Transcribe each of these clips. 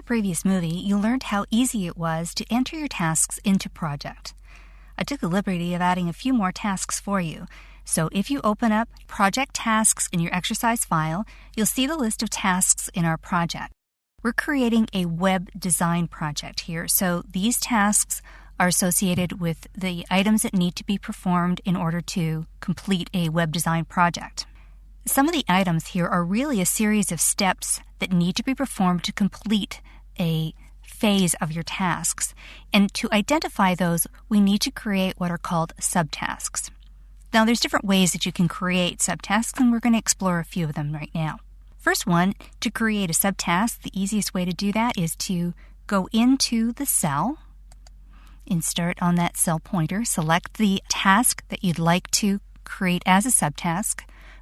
previous movie, you learned how easy it was to enter your tasks into Project. I took the liberty of adding a few more tasks for you. So if you open up Project Tasks in your exercise file, you'll see the list of tasks in our project. We're creating a web design project here, so these tasks are associated with the items that need to be performed in order to complete a web design project. Some of the items here are really a series of steps that need to be performed to complete a phase of your tasks. And to identify those, we need to create what are called subtasks. Now, there's different ways that you can create subtasks, and we're going to explore a few of them right now. First one, to create a subtask, the easiest way to do that is to go into the cell, insert on that cell pointer, select the task that you'd like to create as a subtask,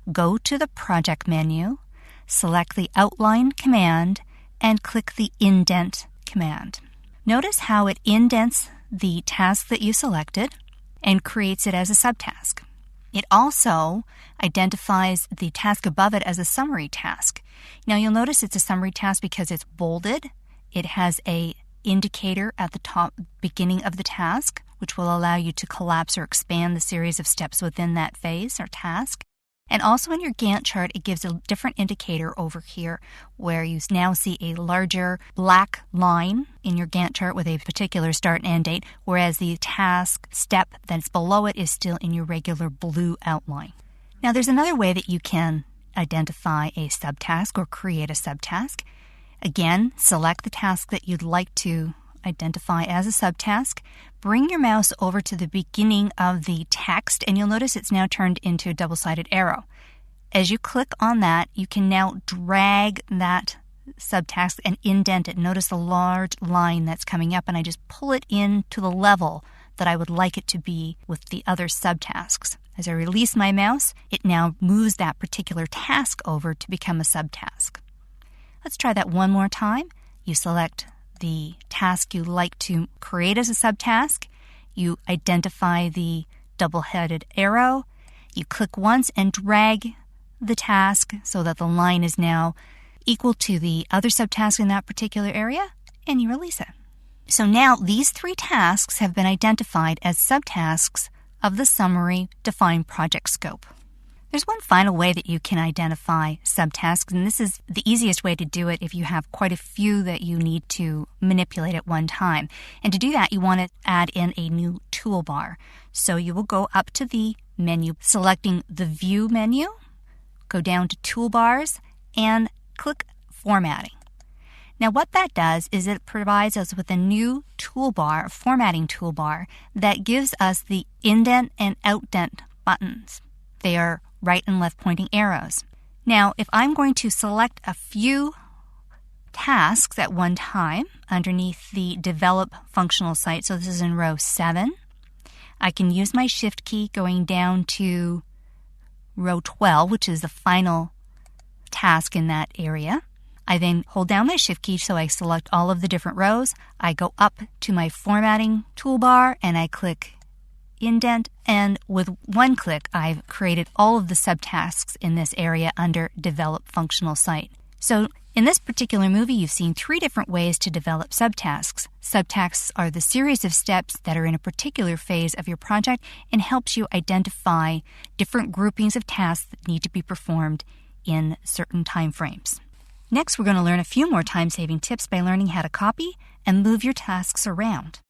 go to the Project menu, select the Outline command, and click the Indent command. Notice how it indents the task that you selected and creates it as a subtask. It also identifies the task above it as a summary task. Now you'll notice it's a summary task because it's bolded. It has a indicator at the top beginning of the task, which will allow you to collapse or expand the series of steps within that phase or task. And also in your Gantt chart, it gives a different indicator over here where you now see a larger black line in your Gantt chart with a particular start and end date, whereas the task step that's below it is still in your regular blue outline. Now there's another way that you can identify a subtask or create a subtask. Again, select the task that you'd like to identify as a subtask. Bring your mouse over to the beginning of the text, and you'll notice it's now turned into a double-sided arrow. As you click on that, you can now drag that subtask and indent it. Notice the large line that's coming up, and I just pull it in to the level that I would like it to be with the other subtasks. As I release my mouse, it now moves that particular task over to become a subtask. Let's try that one more time. You select the task you like to create as a subtask. You identify the double-headed arrow. You click once and drag the task so that the line is now equal to the other subtask in that particular area, and you release it. So now these three tasks have been identified as subtasks of the summary defined project scope. There's one final way that you can identify subtasks, and this is the easiest way to do it if you have quite a few that you need to manipulate at one time. And to do that, you want to add in a new toolbar. So you will go up to the menu, selecting the View menu, go down to Toolbars, and click Formatting. Now what that does is it provides us with a new toolbar, a formatting toolbar, that gives us the indent and outdent buttons. They are right and left pointing arrows. Now, if I'm going to select a few tasks at one time underneath the Develop functional site, so this is in row 7, I can use my Shift key going down to row 12, which is the final task in that area. I then hold down my Shift key so I select all of the different rows. I go up to my formatting toolbar and I click Indent, and with one click I've created all of the subtasks in this area under Develop functional site. So in this particular movie, you've seen 3 different ways to develop subtasks. Subtasks are the series of steps that are in a particular phase of your project and helps you identify different groupings of tasks that need to be performed in certain time frames. Next, we're going to learn a few more time-saving tips by learning how to copy and move your tasks around.